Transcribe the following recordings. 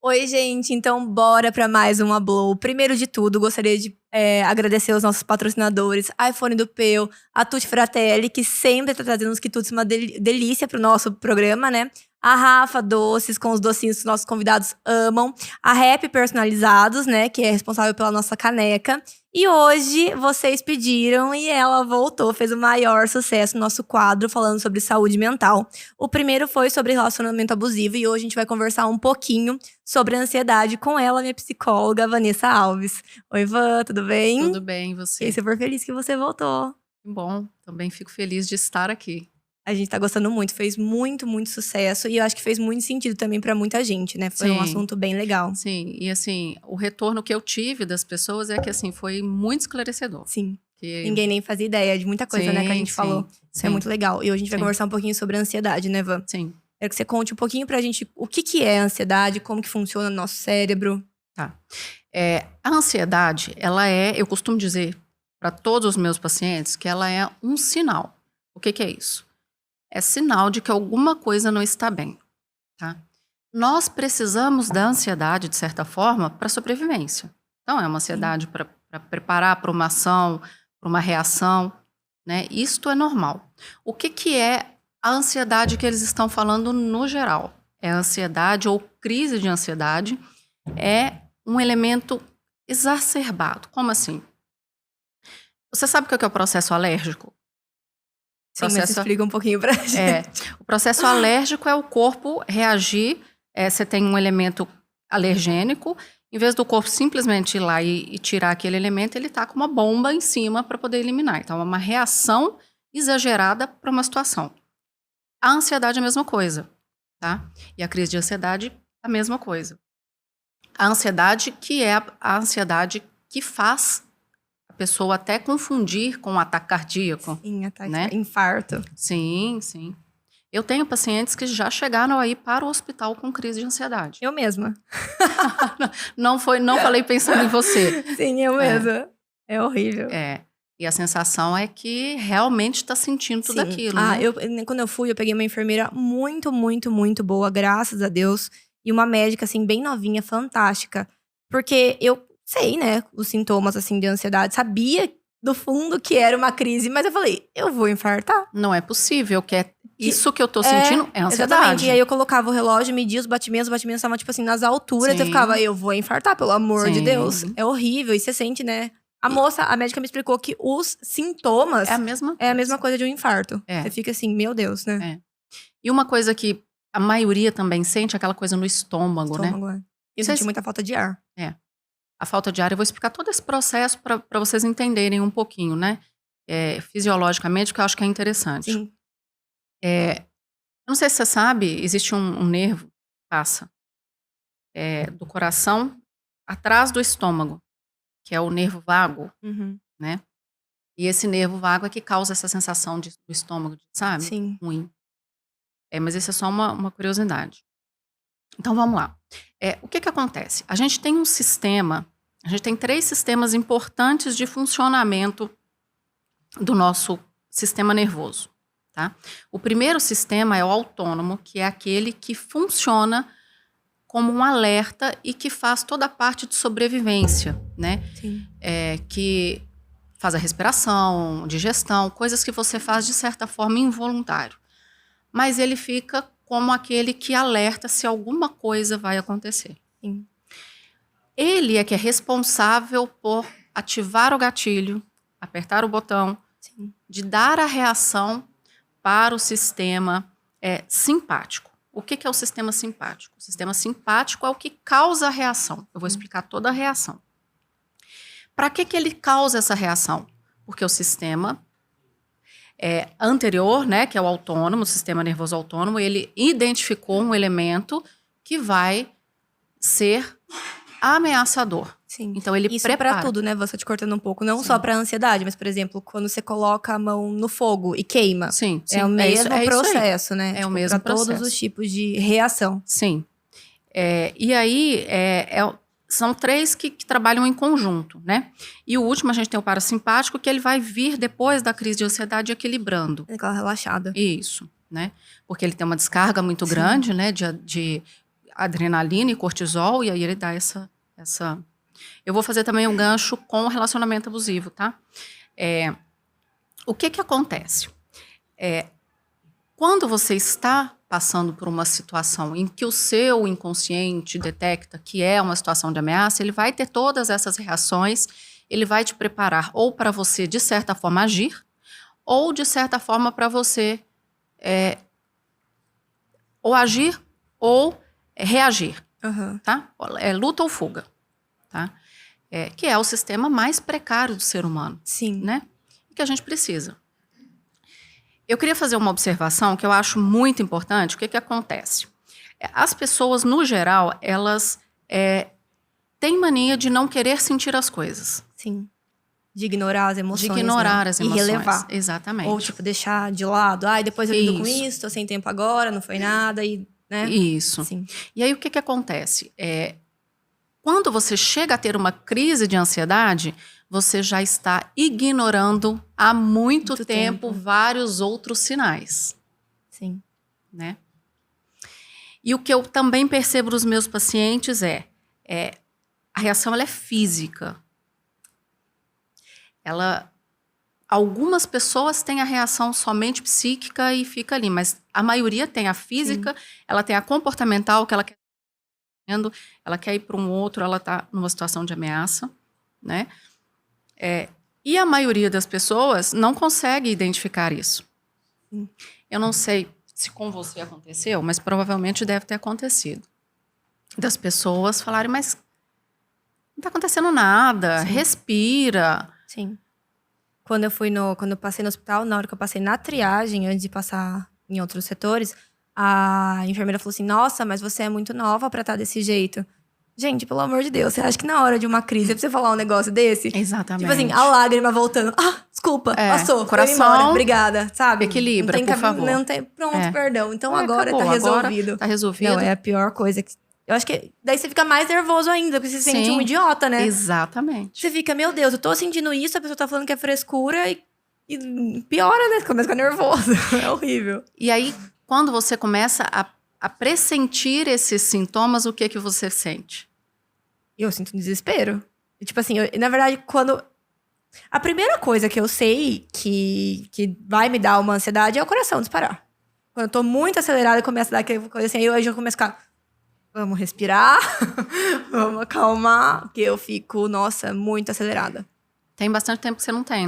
Oi, gente, então bora para mais uma Blow. Primeiro de tudo, gostaria de agradecer aos nossos patrocinadores, iPhone do Peu, a Tutti Fratelli, que sempre tá trazendo uns quitutes, uma delícia pro nosso programa, né? A Rafa Doces, com os docinhos que os nossos convidados amam. A Rap Personalizados, né, que é responsável pela nossa caneca. E hoje, vocês pediram e ela voltou, fez o maior sucesso no nosso quadro falando sobre saúde mental. O primeiro foi sobre relacionamento abusivo e hoje a gente vai conversar um pouquinho sobre a ansiedade com ela, minha psicóloga, Vanessa Alves. Oi, Van, tudo bem? Tudo bem, e você? Fiquei super feliz que você voltou. Que bom, também fico feliz de estar aqui. A gente tá gostando muito, fez muito, muito sucesso. E eu acho que fez muito sentido também pra muita gente, né? Foi um assunto bem legal. Sim, e assim, o retorno que eu tive das pessoas é que assim, foi muito esclarecedor. Sim. Ninguém nem fazia ideia de muita coisa, né, que a gente falou. Isso é muito legal. E hoje a gente vai conversar um pouquinho sobre a ansiedade, né, Van? Sim. Quero que você conte um pouquinho pra gente o que é a ansiedade, como que funciona no nosso cérebro. Tá. A ansiedade, ela eu costumo dizer para todos os meus pacientes que ela é um sinal. O que é isso? É sinal de que alguma coisa não está bem, tá? Nós precisamos da ansiedade, de certa forma, para sobrevivência. Então, é uma ansiedade para preparar para uma ação, para uma reação, né? Isto é normal. O que é a ansiedade que eles estão falando no geral? É a ansiedade ou crise de ansiedade, é um elemento exacerbado. Como assim? Você sabe o que é o processo alérgico? Sim, mas explica um pouquinho pra gente. O processo alérgico é o corpo reagir. Você tem um elemento alergênico, em vez do corpo simplesmente ir lá e tirar aquele elemento, ele está com uma bomba em cima para poder eliminar. Então, é uma reação exagerada para uma situação. A ansiedade é a mesma coisa, tá? E a crise de ansiedade, a mesma coisa. A ansiedade que é a ansiedade que faz a pessoa até confundir com um ataque cardíaco. Sim, ataque, né? Infarto. Sim, sim. Eu tenho pacientes que já chegaram aí para o hospital com crise de ansiedade. Eu mesma. Não falei pensando em você. Sim, eu mesma. É horrível. E a sensação é que realmente está sentindo tudo aquilo. Né? Quando eu fui, eu peguei uma enfermeira muito, muito, muito boa, graças a Deus. E uma médica, assim, bem novinha, fantástica. Porque eu sei, né, os sintomas, assim, de ansiedade. Sabia do fundo que era uma crise, mas eu falei, eu vou infartar. Não é possível, isso que eu tô sentindo é ansiedade. Exatamente. E aí eu colocava o relógio, media os batimentos estavam, tipo assim, nas alturas. Eu ficava, eu vou infartar, pelo amor de Deus. É horrível. E você sente, né? A médica me explicou que os sintomas… É a mesma coisa de um infarto. Você fica assim, meu Deus, né? E uma coisa que a maioria também sente, é aquela coisa no estômago, né? Eu senti muita falta de ar. A falta de ar, eu vou explicar todo esse processo para vocês entenderem um pouquinho, né? Fisiologicamente, que eu acho que é interessante. Sim. Não sei se você sabe, existe um nervo que passa do coração atrás do estômago, que é o nervo vago, né? E esse nervo vago é que causa essa sensação do estômago, sabe? Sim. Ruim. Mas isso é só uma curiosidade. Então, vamos lá. O que acontece? A gente tem a gente tem 3 sistemas importantes de funcionamento do nosso sistema nervoso, tá? O primeiro sistema é o autônomo, que é aquele que funciona como um alerta e que faz toda a parte de sobrevivência, né? Sim. Que faz a respiração, digestão, coisas que você faz de certa forma involuntário. Mas ele fica como aquele que alerta se alguma coisa vai acontecer. Sim. Ele é que é responsável por ativar o gatilho, apertar o botão, de dar a reação para o sistema simpático. O que é o sistema simpático? O sistema simpático é o que causa a reação. Eu vou explicar toda a reação. Para que ele causa essa reação? Porque o sistema anterior, né, que é o autônomo, o sistema nervoso autônomo, ele identificou um elemento que vai ser ameaçador. Sim. Então ele prepara. Isso pra tudo, né? Você te cortando um pouco. Não só pra ansiedade, mas, por exemplo, quando você coloca a mão no fogo e queima. Sim. É o mesmo processo, né? É o mesmo processo. Pra todos os tipos de reação. Sim. E aí, são 3 que trabalham em conjunto, né? E o último, a gente tem o parasimpático, que ele vai vir depois da crise de ansiedade equilibrando. Aquela relaxada. Isso, né? Porque ele tem uma descarga muito grande, né? adrenalina e cortisol, e aí ele dá essa... Eu vou fazer também um gancho com o relacionamento abusivo, tá? O que acontece? Quando você está passando por uma situação em que o seu inconsciente detecta que é uma situação de ameaça, ele vai ter todas essas reações, ele vai te preparar ou para você, de certa forma, agir, ou, de certa forma, para você ou agir ou reagir, tá? Luta ou fuga, tá? Que é o sistema mais precário do ser humano. Sim. Né? Que a gente precisa. Eu queria fazer uma observação que eu acho muito importante. O que acontece? As pessoas, no geral, elas têm mania de não querer sentir as coisas. Sim. De ignorar as emoções. De ignorar as emoções. E relevar. Exatamente. Ou, tipo, deixar de lado. Depois eu lido com isso, tô sem tempo agora, não foi nada. Né? Isso. Sim. E aí, o que acontece? Quando você chega a ter uma crise de ansiedade, você já está ignorando há muito tempo vários outros sinais. Sim. Né? E o que eu também percebo nos meus pacientes a reação ela é física. Algumas pessoas têm a reação somente psíquica e fica ali, mas a maioria tem a física, sim, ela tem a comportamental, que ela quer ir para um outro, ela está numa situação de ameaça, né? E a maioria das pessoas não consegue identificar isso. Sim. Eu não sei se com você aconteceu, mas provavelmente deve ter acontecido. Das pessoas falarem, mas não está acontecendo nada, sim, respira. Sim. Quando eu passei no hospital, na hora que eu passei na triagem, antes de passar em outros setores, a enfermeira falou assim, nossa, mas você é muito nova pra estar desse jeito. Gente, pelo amor de Deus, você acha que na hora de uma crise é pra você falar um negócio desse? Exatamente. Tipo assim, a lágrima voltando. Desculpa, passou, coração, foi embora, obrigada, sabe? Equilibra, por favor. Não tem, pronto, perdão. Então agora acabou, tá resolvido. Agora tá resolvido. Não, é a pior coisa que... Eu acho que daí você fica mais nervoso ainda, porque você se sente um idiota, né? Exatamente. Você fica, meu Deus, eu tô sentindo isso, a pessoa tá falando que é frescura e piora, né? Você começa a ficar nervoso. É horrível. E aí, quando você começa a pressentir esses sintomas, o que você sente? Eu sinto desespero. E, tipo assim, na verdade, quando... A primeira coisa que eu sei que vai me dar uma ansiedade é o coração disparar. Quando eu tô muito acelerada e começa a dar aquela coisa assim, aí eu já começo a ficar... Vamos respirar, vamos acalmar, porque eu fico, nossa, muito acelerada. Tem bastante tempo que você não tem?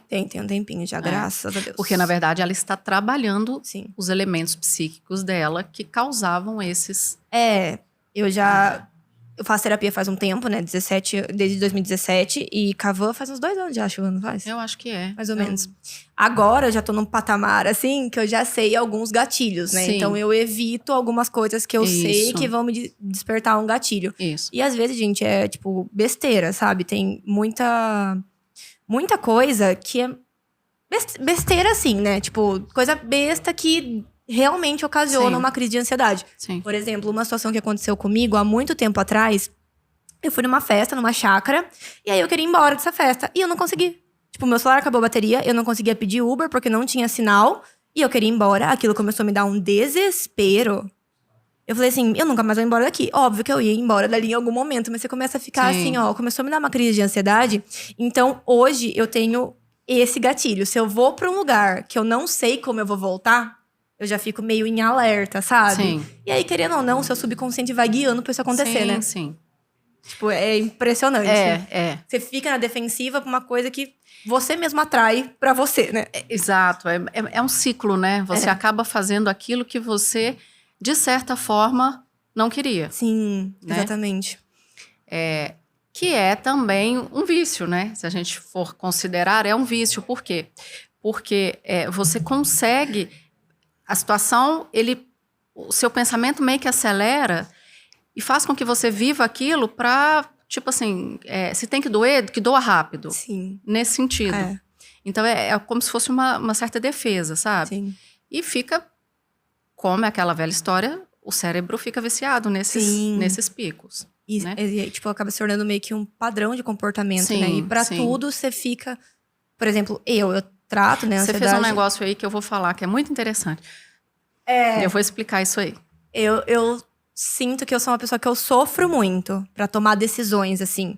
Tem um tempinho já, graças a Deus. Porque, na verdade, ela está trabalhando, sim, os elementos psíquicos dela que causavam esses... Eu faço terapia faz um tempo, né? Desde 2017. E Cavan faz uns 2 anos já, acho que não faz? Eu acho que é. Mais ou menos. Agora eu já tô num patamar, assim, que eu já sei alguns gatilhos, né? Sim. Então eu evito algumas coisas que eu sei que vão me despertar um gatilho. Isso. E às vezes, gente, é tipo besteira, sabe? Tem muita coisa que é besteira, assim, né? Tipo, coisa besta que realmente ocasiona uma crise de ansiedade. Sim. Por exemplo, uma situação que aconteceu comigo há muito tempo atrás, eu fui numa festa, numa chácara, e aí eu queria ir embora dessa festa, e eu não consegui. Tipo, meu celular acabou a bateria, eu não conseguia pedir Uber porque não tinha sinal, e eu queria ir embora, aquilo começou a me dar um desespero. Eu falei assim, eu nunca mais vou embora daqui. Óbvio que eu ia embora dali em algum momento, mas você começa a ficar assim, começou a me dar uma crise de ansiedade. Então, hoje, eu tenho esse gatilho. Se eu vou pra um lugar que eu não sei como eu vou voltar, eu já fico meio em alerta, sabe? Sim. E aí, querendo ou não, o seu subconsciente vai guiando pra isso acontecer, né? Sim. Tipo, é impressionante. Você fica na defensiva pra uma coisa que você mesmo atrai pra você, né? Exato. É um ciclo, né? Você acaba fazendo aquilo que você, de certa forma, não queria. Sim, né? Exatamente. Que é também um vício, né? Se a gente for considerar, é um vício. Por quê? Porque você consegue... A situação, o seu pensamento meio que acelera e faz com que você viva aquilo pra, tipo assim, se tem que doer, que doa rápido. Sim. Nesse sentido. Então, é como se fosse uma certa defesa, sabe? Sim. E fica, como é aquela velha história, o cérebro fica viciado nesses picos. Né? E, tipo, acaba se tornando meio que um padrão de comportamento, né? E pra tudo você fica... Por exemplo, eu trato, né, ansiedade. Você fez um negócio aí que eu vou falar, que é muito interessante. Eu vou explicar isso aí. Eu sinto que eu sou uma pessoa que eu sofro muito pra tomar decisões, assim.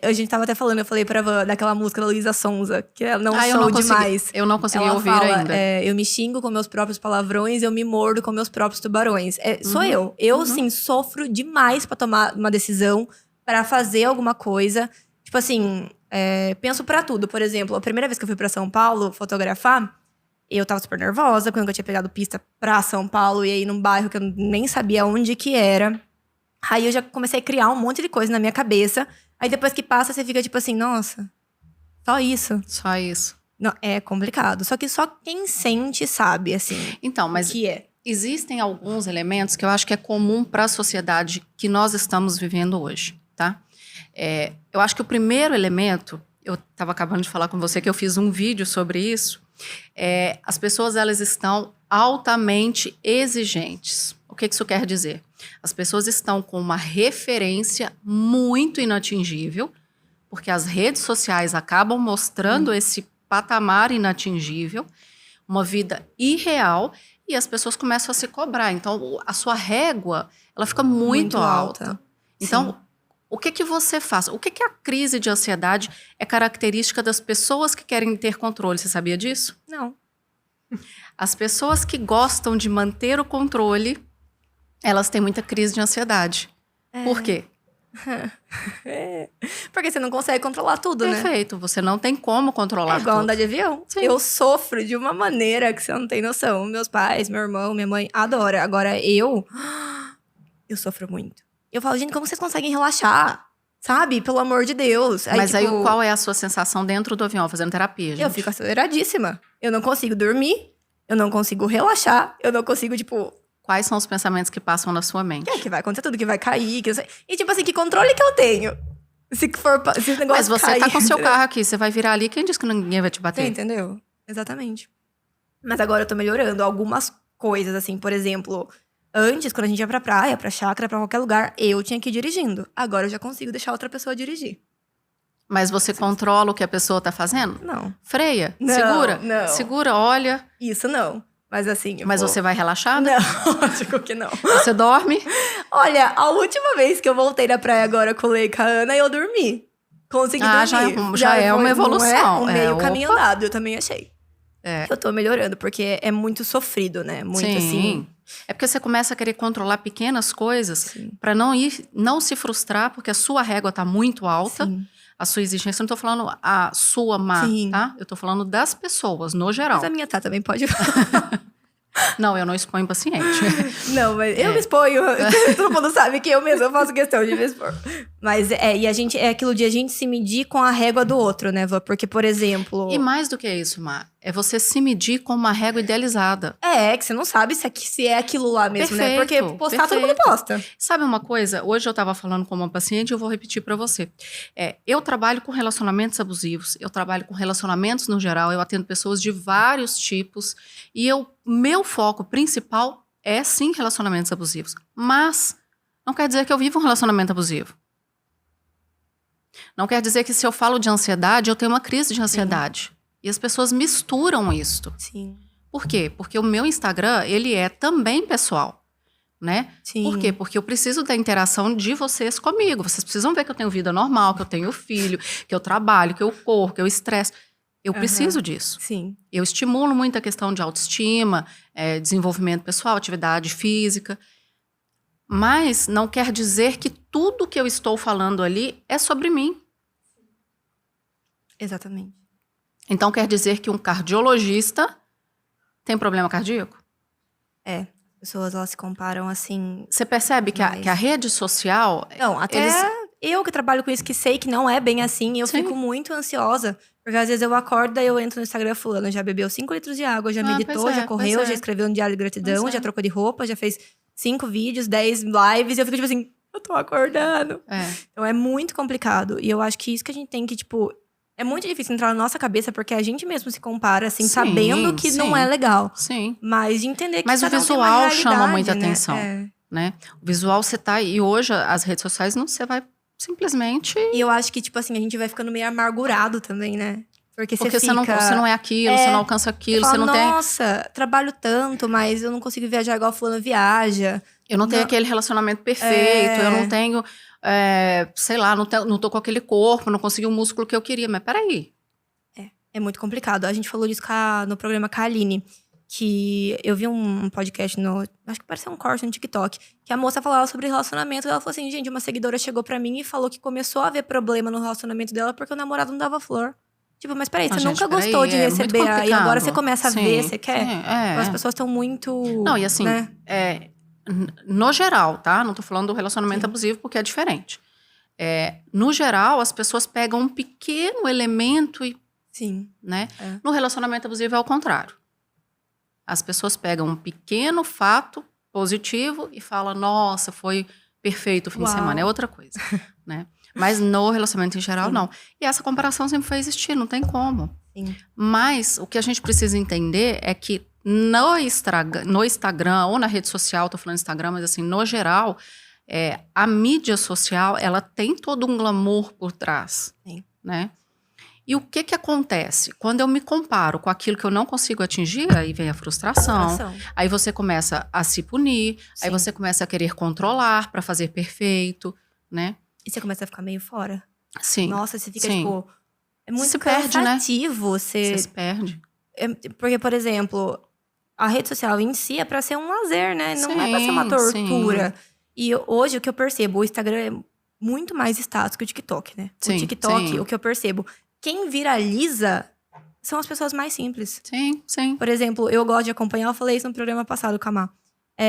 A gente tava até falando, eu falei pra Van, daquela música da Luísa Sonza, que é Não eu Sou não consegui, Demais. eu não consegui Ela ouvir fala, ainda. eu me xingo com meus próprios palavrões, eu me mordo com meus próprios tubarões. Sou eu. Eu, sim, sofro demais pra tomar uma decisão, pra fazer alguma coisa. Tipo assim, penso pra tudo. Por exemplo, a primeira vez que eu fui pra São Paulo fotografar, eu tava super nervosa, quando eu tinha pegado pista pra São Paulo, e aí num bairro que eu nem sabia onde que era. Aí eu já comecei a criar um monte de coisa na minha cabeça. Aí depois que passa, você fica tipo assim, nossa, só isso. Só isso. Não, é complicado. Só que só quem sente sabe, assim, Então, mas o que é. existem alguns elementos que eu acho que é comum para a sociedade que nós estamos vivendo hoje, tá? Eu acho que o primeiro elemento, eu estava acabando de falar com você que eu fiz um vídeo sobre isso, as pessoas elas estão altamente exigentes. O que isso quer dizer? As pessoas estão com uma referência muito inatingível, porque as redes sociais acabam mostrando esse patamar inatingível, uma vida irreal, e as pessoas começam a se cobrar. Então, a sua régua, ela fica muito alta. Então, o que você faz? O que a crise de ansiedade é característica das pessoas que querem ter controle? Você sabia disso? Não. As pessoas que gostam de manter o controle, elas têm muita crise de ansiedade. Por quê? Porque você não consegue controlar tudo, né? Perfeito, você não tem como controlar É igual tudo. andar de avião. Sim. Eu sofro de uma maneira que você não tem noção. Meus pais, meu irmão, minha mãe adoram. Agora eu sofro muito. Eu falo, gente, como vocês conseguem relaxar? Sabe? Pelo amor de Deus. Mas aí qual é a sua sensação dentro do avião, fazendo terapia, gente? Eu fico aceleradíssima. Eu não consigo dormir. Eu não consigo relaxar. Eu não consigo, tipo... Quais são os pensamentos que passam na sua mente? Que vai acontecer tudo, que vai cair. Que... E tipo assim, que controle que eu tenho? Se esse negócio Mas você cair, tá com o seu entendeu? carro aqui, você vai virar ali, quem disse que ninguém vai te bater? Você entendeu? Exatamente. Mas agora eu tô melhorando algumas coisas, assim. Por exemplo, antes, quando a gente ia pra praia, pra chácara, pra qualquer lugar, eu tinha que ir dirigindo. Agora eu já consigo deixar outra pessoa dirigir. Mas você controla o que a pessoa tá fazendo? Não. Freia? Não, Segura? não. Segura, olha. Isso não. Mas assim... Mas você vai relaxada? Não, lógico que não. Você dorme? Olha, a última vez que eu voltei da praia agora com o Lei e com a Ana, eu dormi. Consegui dormir. Já é uma foi, evolução. não é? Um meio caminho andado, eu também achei. É. Eu tô melhorando, porque é muito sofrido, né? Muito Sim. assim... É porque você começa a querer controlar pequenas coisas para não se frustrar, porque a sua régua tá muito alta. Sim. A sua exigência, eu não tô falando a sua má, Sim. tá? Eu tô falando das pessoas, no geral. Mas a minha também pode... Não, eu não exponho paciente. Não, mas eu me exponho. Todo mundo sabe que eu mesma faço questão de me expor. Mas e a gente, é aquilo de a gente se medir com a régua do outro, né, Vã? Porque, por exemplo... E mais do que isso, Má, é você se medir com uma régua idealizada. Que você não sabe se é aquilo lá mesmo, né? Perfeito, Porque postar todo mundo posta. Sabe uma coisa? Hoje eu tava falando com uma paciente e eu vou repetir pra você. Eu trabalho com relacionamentos abusivos, eu trabalho com relacionamentos no geral, eu atendo pessoas de vários tipos e meu foco principal é sim relacionamentos abusivos. Mas não quer dizer que eu vivo um relacionamento abusivo. Não quer dizer que se eu falo de ansiedade, eu tenho uma crise de ansiedade. E as pessoas misturam isto. Sim. Por quê? Porque o meu Instagram, ele é também pessoal, né? Sim. Por quê? Porque eu preciso da interação de vocês comigo. Vocês precisam ver que eu tenho vida normal, que eu tenho filho, que eu trabalho, que eu corro, que eu estresso. Eu preciso disso. Sim. Eu estimulo muito a questão de autoestima, desenvolvimento pessoal, atividade física. Mas não quer dizer que tudo que eu estou falando ali é sobre mim. Exatamente. Então quer dizer que um cardiologista tem problema cardíaco? As pessoas, elas se comparam assim... Você percebe que a rede social... Não, até eu que trabalho com isso, que sei que não é bem assim, eu fico muito ansiosa. Porque às vezes eu acordo, daí eu entro no Instagram, fulano já bebeu 5 litros de água, já meditou, já correu, já escreveu um diário de gratidão, já trocou de roupa, já fez 5 vídeos, 10 lives, e eu fico tipo assim, eu tô acordando. Então é muito complicado. E eu acho que isso que a gente tem que, tipo... É muito difícil entrar na nossa cabeça, porque a gente mesmo se compara, assim, sabendo que não é legal. Sim. Mas de entender que Mas o cada um tem uma visual realidade, chama muita né? atenção, né? O visual você tá... E hoje, as redes sociais, não, você vai simplesmente... E eu acho que, tipo assim, a gente vai ficando meio amargurado também, né? Porque você fica... você não é aquilo, você não alcança aquilo, fala, você não tem... Nossa, trabalho tanto, mas eu não consigo viajar igual a fulana viaja. Eu não tenho Não. aquele relacionamento perfeito, É. eu não tenho, sei lá, não tô com aquele corpo, não consegui o músculo que eu queria. Mas peraí. É muito complicado. A gente falou disso no programa com a Aline, que eu vi um podcast acho que parecia um corte no TikTok, que a moça falava sobre relacionamento. E ela falou assim, gente, uma seguidora chegou pra mim e falou que começou a ver problema no relacionamento dela porque o namorado não dava flor. Tipo, mas peraí, Não, você gente, nunca peraí, gostou de é muito receber, aí agora você complicado. começa a Sim, ver, você quer? sim, As pessoas estão muito, Não, e assim, né? no geral, tá? Não tô falando do relacionamento Sim. abusivo porque é diferente. No geral, as pessoas pegam um pequeno elemento e, Sim. né? É. No relacionamento abusivo é o contrário. As pessoas pegam um pequeno fato positivo e falam, nossa, foi perfeito o fim de Uau. semana. É outra coisa, né? Mas no relacionamento em geral, Sim. não. E essa comparação sempre vai existir, não tem como. Sim. Mas o que a gente precisa entender é que no Instagram ou na rede social, tô falando Instagram, mas assim, no geral, a mídia social, ela tem todo um glamour por trás, Sim. né? E o que acontece? Quando eu me comparo com aquilo que eu não consigo atingir, aí vem a frustração. Aí você começa a se punir, Sim. aí você começa a querer controlar para fazer perfeito, né? E você começa a ficar meio fora. Sim. Nossa, você fica, sim. tipo... É muito Se perde, né? cansativo. Você se perde. Porque, por exemplo, a rede social em si é pra ser um lazer, né? Não é pra ser uma Sim, tortura. E hoje, o que eu percebo, o Instagram é muito mais status que o TikTok, né? Sim, o TikTok, sim. o que eu percebo, quem viraliza são as pessoas mais simples. Sim, sim. Por exemplo, eu gosto de acompanhar, eu falei isso no programa passado, Camá.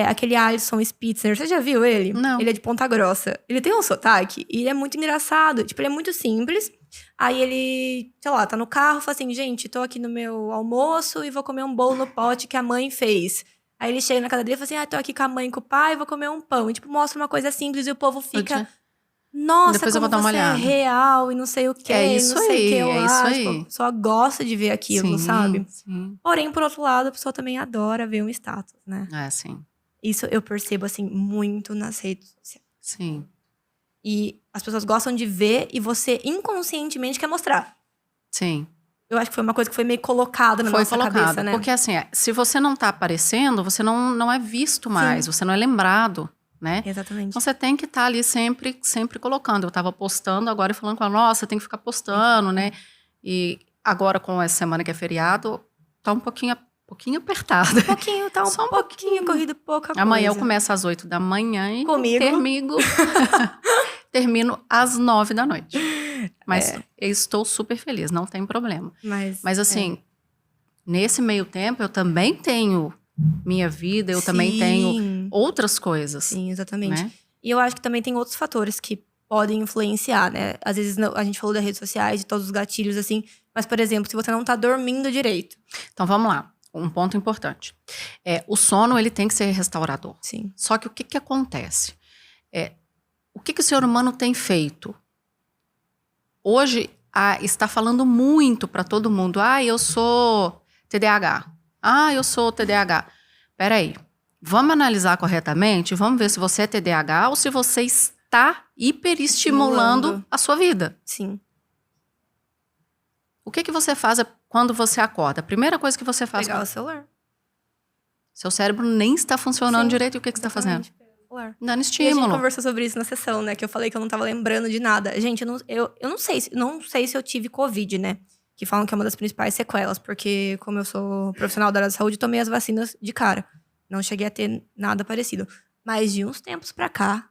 Aquele Alisson Spitzer, você já viu ele? Não. Ele é de Ponta Grossa. Ele tem um sotaque e ele é muito engraçado. Tipo, ele é muito simples. Aí ele, sei lá, tá no carro, fala assim, gente, tô aqui no meu almoço e vou comer um bolo no pote que a mãe fez. Aí ele chega na casa dele e fala assim, tô aqui com a mãe e com o pai, vou comer um pão. E, tipo, mostra uma coisa simples e o povo fica... Nossa, Depois eu como vou dar uma você olhada. é real e não sei o quê, É isso não sei o que aí, lá. é isso Tipo, aí. a pessoa gosta de ver aquilo, Sim, sabe? sim. Porém, por outro lado, a pessoa também adora ver um status, né? Sim. Isso eu percebo, assim, muito nas redes sociais. Sim. E as pessoas gostam de ver e você inconscientemente quer mostrar. Sim. Eu acho que foi uma coisa que foi meio colocada na nossa cabeça, né? Porque assim, se você não tá aparecendo, você não é visto mais, você não é lembrado, né? Exatamente. Então você tem que estar ali sempre colocando. Eu tava postando agora e falando com ela, nossa, tem que ficar postando, né? E agora com essa semana que é feriado, tá um pouquinho apertado. Um pouquinho, tá Só um pouquinho corrido, pouca coisa. Amanhã eu começo às 8 da manhã e Comigo. termino às 9 da noite. Mas eu estou super feliz, não tem problema. Mas assim, nesse meio tempo eu também tenho minha vida, eu também tenho outras coisas. Sim, exatamente. Né? E eu acho que também tem outros fatores que podem influenciar, né? Às vezes a gente falou das redes sociais, de todos os gatilhos, assim. Mas, por exemplo, se você não tá dormindo direito. Então, vamos lá. Um ponto importante. O sono, ele tem que ser restaurador. Sim. Só que o que acontece? O que o ser humano tem feito? Hoje, está falando muito para todo mundo. Eu sou TDAH. Eu sou TDAH. Peraí. Vamos analisar corretamente? Vamos ver se você é TDAH ou se você está hiperestimulando a sua vida. Sim. O que você faz quando você acorda? A primeira coisa que você faz... Pegar o celular. Seu cérebro nem está funcionando direito. E o que você está fazendo? Dando estímulo. E a gente conversou sobre isso na sessão, né? Que eu falei que eu não tava lembrando de nada. Gente, eu não sei se eu tive Covid, né? Que falam que é uma das principais sequelas. Porque como eu sou profissional da área da saúde, tomei as vacinas de cara. Não cheguei a ter nada parecido. Mas de uns tempos pra cá,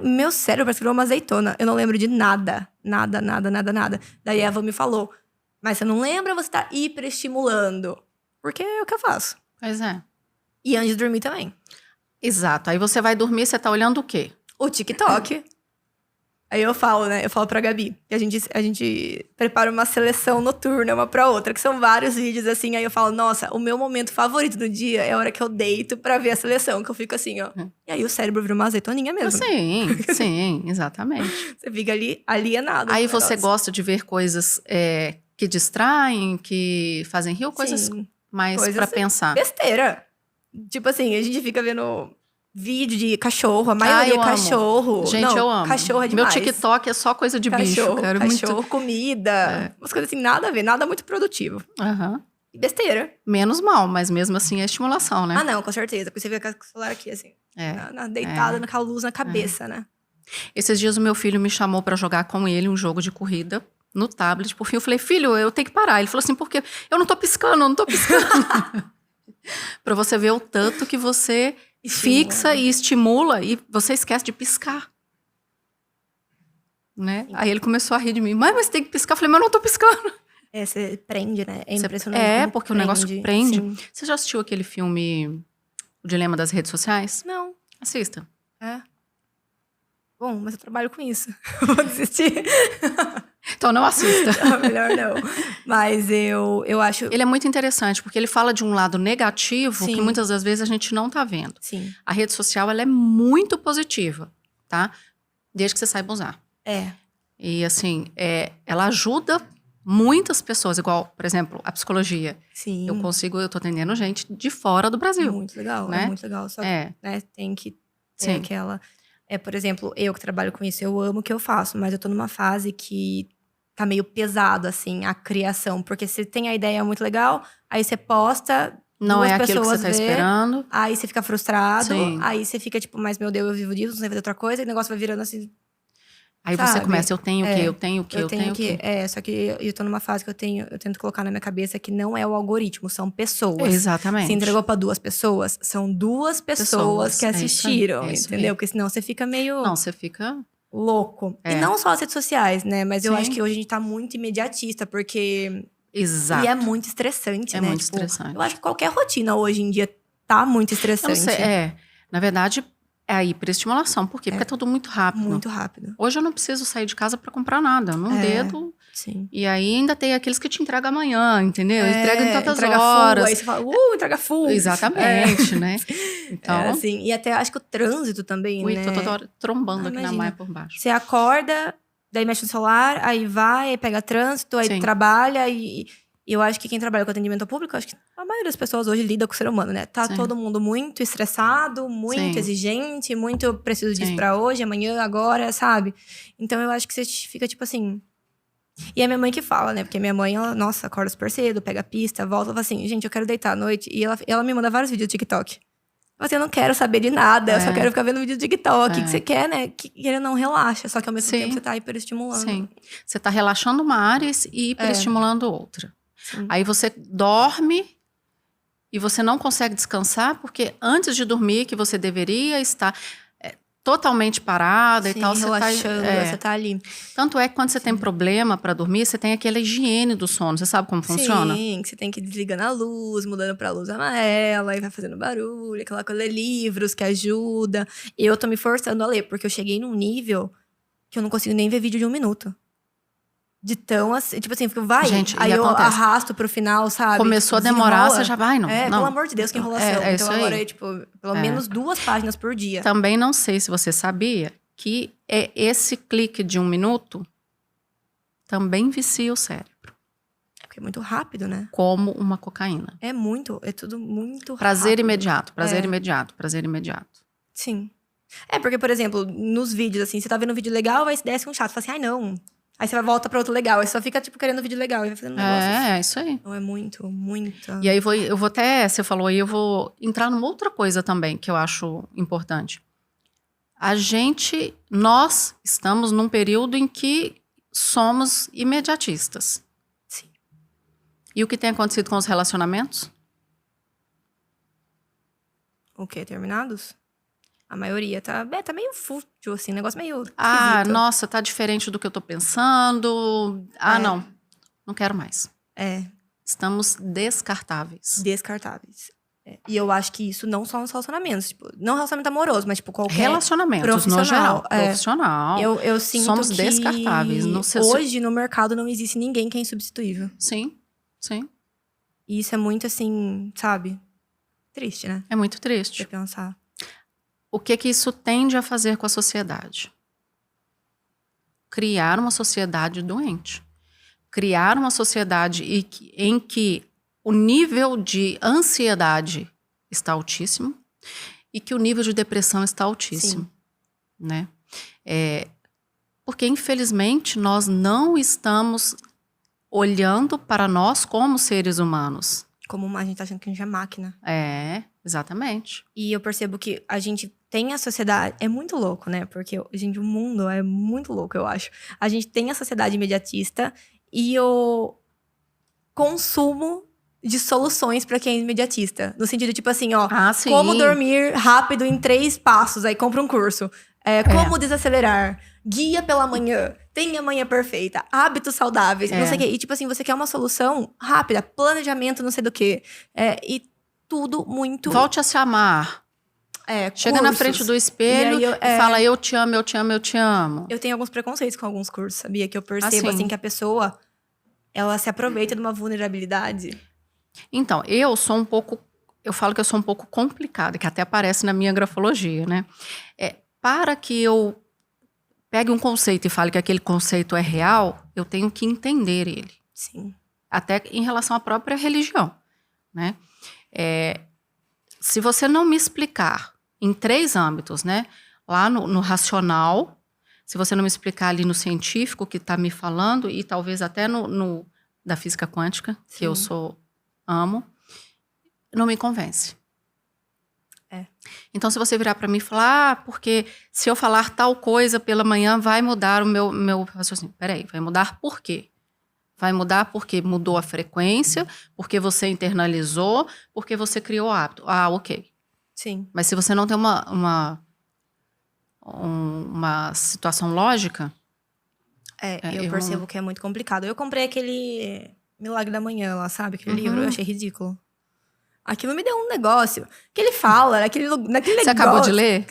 meu cérebro parece que virou uma azeitona. Eu não lembro de nada. Nada. Daí a Eva me falou, mas você não lembra, você tá hiperestimulando. Porque é o que eu faço. Pois é. E antes de dormir também. Exato. Aí você vai dormir, você tá olhando o quê? O TikTok. Aí eu falo, né? Eu falo pra Gabi que a gente prepara uma seleção noturna, uma pra outra, que são vários vídeos assim. Aí eu falo, nossa, o meu momento favorito do dia é a hora que eu deito pra ver a seleção, que eu fico assim, ó. E aí o cérebro vira uma azeitoninha mesmo. Sim, exatamente. Você fica ali alienado. Aí você gosta de ver coisas que distraem, que fazem rir, ou coisas mais pra pensar. Besteira. Tipo assim, a gente fica vendo vídeo de cachorro, a maioria é cachorro. Amo. Gente, eu amo. Cachorro é demais. Meu TikTok é só coisa de bicho. Cachorro, comida. Umas coisas assim, nada a ver, nada muito produtivo. E besteira. Menos mal, mas mesmo assim é estimulação, né? Não, com certeza. Porque você fica com o celular aqui, assim. Deitada naquela luz na cabeça, né? Esses dias o meu filho me chamou pra jogar com ele um jogo de corrida no tablet. Por fim, eu falei, filho, eu tenho que parar. Ele falou assim, por quê? Eu não tô piscando, eu não tô piscando. Pra você ver o tanto que você fixa e estimula e você esquece de piscar. Né? Aí ele começou a rir de mim. Mãe, mas você tem que piscar. Eu falei, mas eu não tô piscando. Você prende, né? É impressionante. Porque o negócio prende. Sim. Você já assistiu aquele filme O Dilema das Redes Sociais? Não. Assista. Bom, mas eu trabalho com isso. Vou desistir. Então não assista. Não, melhor não. Mas eu acho... Ele é muito interessante, porque ele fala de um lado negativo Sim. que muitas das vezes a gente não tá vendo. Sim. A rede social, ela é muito positiva, tá? Desde que você saiba usar. E assim, ela ajuda muitas pessoas, igual, por exemplo, a psicologia. Sim. Eu tô atendendo gente de fora do Brasil. Muito legal, né? é muito legal. Só que, né, tem que ter aquela... por exemplo, eu que trabalho com isso, eu amo o que eu faço, mas eu tô numa fase que tá meio pesado, assim, a criação. Porque você tem a ideia muito legal, aí você posta, não é aquilo que você tá esperando. Aí você fica frustrado, Sim. aí você fica tipo, mas meu Deus, eu vivo disso, não sei fazer outra coisa, e o negócio vai virando assim... Aí você começa, eu tenho o quê? Eu tenho o quê? Eu tenho o quê? Só que eu tô numa fase que eu tento colocar na minha cabeça que não é o algoritmo, são pessoas. Exatamente. Se entregou pra 2 pessoas, são 2 pessoas que assistiram, entendeu? Porque senão você fica meio... Não, você fica... louco. E não só as redes sociais, né? Mas eu acho que hoje a gente tá muito imediatista, porque... Exato. E é muito estressante, né? Muito estressante. Eu acho que qualquer rotina hoje em dia tá muito estressante. Eu não sei, na verdade... É a hiperestimulação. Por quê? Porque é tudo muito rápido. Muito rápido. Hoje eu não preciso sair de casa pra comprar nada. Num dedo. Sim. E aí ainda tem aqueles que te entregam amanhã, entendeu? Entrega em tantas entrega horas. Full, aí você fala, entrega full. Exatamente, né? Então, assim, e até acho que o trânsito também, né? Tô toda hora trombando aqui na maia por baixo. Você acorda, daí mexe no celular, aí vai, aí pega trânsito, aí trabalha e eu acho que quem trabalha com atendimento ao público, acho que a maioria das pessoas hoje lida com o ser humano, né? Tá todo mundo muito estressado, muito exigente, muito preciso disso pra hoje, amanhã, agora, sabe? Então eu acho que você fica tipo assim... E é minha mãe que fala, né? Porque minha mãe, ela, nossa, acorda super cedo, pega a pista, volta, ela fala assim, gente, eu quero deitar à noite. E ela me manda vários vídeos do TikTok. Eu não quero saber de nada, eu só quero ficar vendo vídeo do TikTok. O que você quer, né? Que ele não relaxa, só que ao mesmo tempo você tá hiperestimulando. Sim. Você tá relaxando uma área e hiperestimulando outra. Sim. Aí você dorme e você não consegue descansar, porque antes de dormir, que você deveria estar totalmente parada e tal. Relaxando, você tá ali. Tanto é que quando você tem problema para dormir, você tem aquela higiene do sono. Você sabe como funciona? Sim, que você tem que ir desligando a luz, mudando pra luz amarela, e vai fazendo barulho, aquela coisa, ler livros que ajuda. Eu tô me forçando a ler, porque eu cheguei num nível que eu não consigo nem ver vídeo de 1 minuto. De tão assim, tipo assim, vai, gente, aí eu arrasto pro final, sabe? Começou a demorar, você já vai, não. Pelo amor de Deus, que enrolação. É então agora é, tipo, pelo menos 2 páginas por dia. Também não sei se você sabia que esse clique de 1 minuto também vicia o cérebro. Porque é muito rápido, né? Como uma cocaína. É tudo muito prazer rápido. Imediato, prazer imediato, prazer imediato. Sim. Porque, por exemplo, nos vídeos, assim, você tá vendo um vídeo legal, aí desce um chato, fala assim, ai não... Aí você volta pra outro legal. Aí só fica, tipo, querendo vídeo legal. E vai fazendo negócio assim. É isso aí. Então é muito. E aí eu vou até, você falou aí, eu vou entrar numa outra coisa também que eu acho importante. Nós estamos num período em que somos imediatistas. Sim. E o que tem acontecido com os relacionamentos? O quê? Terminados? A maioria tá meio fútil, assim, negócio meio esquisito. Nossa, tá diferente do que eu tô pensando. Não quero mais. Estamos descartáveis. Descartáveis. E eu acho que isso não só nos relacionamentos. Tipo, não relacionamento amoroso, mas tipo qualquer relacionamentos, no geral. Profissional. Eu sinto somos que descartáveis. hoje no mercado não existe ninguém que é insubstituível. Sim. E isso é muito assim, sabe? Triste, né? É muito triste. Você pensar. O que isso tende a fazer com a sociedade? Criar uma sociedade doente. Criar uma sociedade em que o nível de ansiedade está altíssimo e que o nível de depressão está altíssimo. Sim. Né? Porque, infelizmente, nós não estamos olhando para nós como seres humanos. Como a gente tá achando que a gente é máquina. Exatamente. E eu percebo que a gente tem a sociedade... É muito louco, né? Porque, gente, o mundo é muito louco, eu acho. A gente tem a sociedade imediatista e o consumo de soluções pra quem é imediatista. No sentido, tipo assim, ó... Sim. Como dormir rápido em 3 passos. Aí compra um curso. Como desacelerar. Guia pela manhã. Tem a manhã perfeita. Hábitos saudáveis. Não sei o quê. E, tipo assim, você quer uma solução rápida. Planejamento, não sei do quê. E tudo muito... Volte a se amar. Chega cursos. na frente do espelho e fala, eu te amo, eu te amo, eu te amo. Eu tenho alguns preconceitos com alguns cursos, sabia? Que eu percebo, assim, que a pessoa, ela se aproveita de uma vulnerabilidade. Então, eu falo que eu sou um pouco complicada, que até aparece na minha grafologia, né? Para que eu pegue um conceito e fale que aquele conceito é real, eu tenho que entender ele. Sim. Até em relação à própria religião, né? Se você não me explicar em 3 âmbitos, né? Lá no racional, se você não me explicar ali no científico que está me falando, e talvez até no da física quântica, Sim. que eu amo, não me convence. Então, se você virar para mim e falar, porque se eu falar tal coisa pela manhã, vai mudar o meu raciocínio. Peraí, vai mudar por quê? Vai mudar porque mudou a frequência, porque você internalizou, porque você criou o hábito. Ok. Sim. Mas se você não tem uma situação lógica... eu percebo que é muito complicado. Eu comprei aquele Milagre da Manhã lá, sabe? Aquele livro, eu achei ridículo. Aquilo me deu um negócio. Que ele fala, naquele negócio... Você acabou de ler?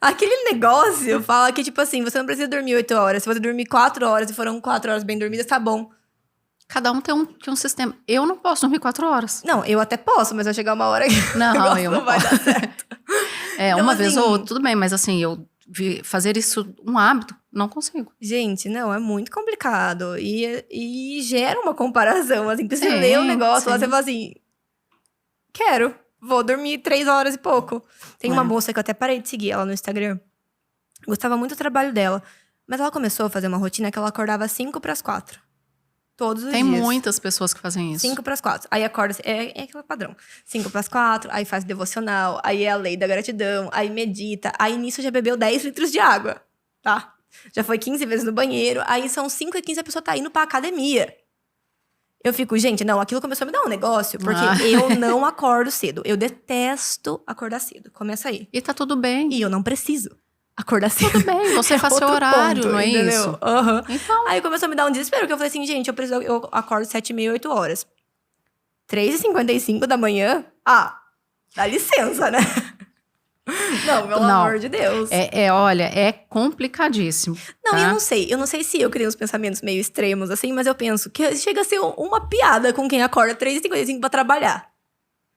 Aquele negócio fala que, tipo assim, você não precisa dormir 8 horas. Se você dormir 4 horas e foram 4 horas bem dormidas, tá bom. Cada um tem um sistema. Eu não posso dormir 4 horas. Não, eu até posso, mas vai chegar uma hora que eu não vai dar certo. Então, uma vez ou outra, tudo bem. Mas assim, fazer isso um hábito, não consigo. Gente, não, é muito complicado. E gera uma comparação, assim, que você lê o negócio lá, você fala assim... Vou dormir 3 horas e pouco. Tem uma moça que eu até parei de seguir ela no Instagram. Gostava muito do trabalho dela. Mas ela começou a fazer uma rotina que ela acordava 5:45. Todos os dias. Tem muitas pessoas que fazem isso. 5:45. Aí acorda, é aquele padrão. 5:45, aí faz devocional, aí é a lei da gratidão, aí medita. Aí nisso já bebeu 10 litros de água, tá? Já foi 15 vezes no banheiro. Aí são 5:15 a pessoa tá indo pra academia. Eu fico, gente, não, aquilo começou a me dar um negócio, porque eu não acordo cedo. Eu detesto acordar cedo. Começa aí. E tá tudo bem. E eu não preciso acordar cedo. Tudo bem, você faz seu horário, ponto, não é entendeu? Isso? Então... Aí começou a me dar um desespero, que eu falei assim, gente, eu acordo 7:30, 8 horas. 3:55 da manhã? Dá licença, né? Não, pelo amor de Deus. Olha, é complicadíssimo. Não, tá? Eu não sei se eu criei uns pensamentos meio extremos, assim, mas eu penso que chega a ser uma piada com quem acorda 3:55 pra trabalhar.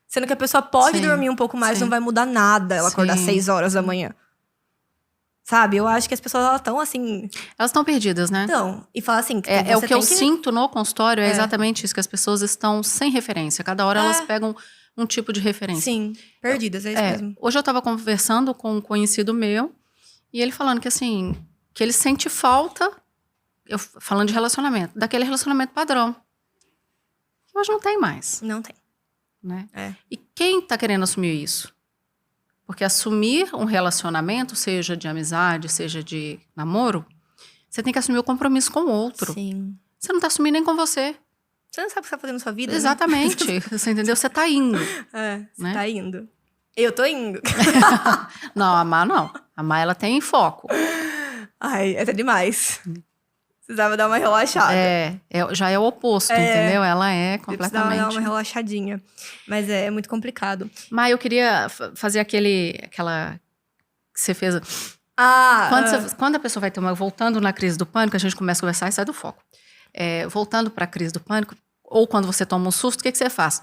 Sendo que a pessoa pode dormir um pouco mais, não vai mudar nada ela acordar 6 horas da manhã. Sabe? Eu acho que as pessoas, elas estão assim... Elas estão perdidas, né? Então, e fala assim... o que eu sinto no consultório é exatamente isso, que as pessoas estão sem referência. Cada hora elas pegam um tipo de referência. Sim, perdidas, é isso mesmo. Hoje eu tava conversando com um conhecido meu, e ele falando que assim, que ele sente falta, falando de relacionamento, daquele relacionamento padrão. Que hoje não tem mais. Não tem. Né? E quem tá querendo assumir isso? Porque assumir um relacionamento, seja de amizade, seja de namoro, você tem que assumir o compromisso com o outro. Sim. Você não tá assumindo nem com você. Você não sabe o que você tá fazendo na sua vida, Exatamente. Né? Você entendeu? Você tá indo. Você tá indo. Eu tô indo. Não, amar não. Amar, ela tem foco. Ai, é até demais. Precisava dar uma relaxada. Já é o oposto, entendeu? Ela é completamente... Precisava dar uma relaxadinha. Mas é muito complicado. Mas eu queria fazer aquela... que você fez... Quando a pessoa vai ter voltando na crise do pânico, a gente começa a conversar e sai do foco. Voltando para a crise do pânico, ou quando você toma um susto, o que você faz?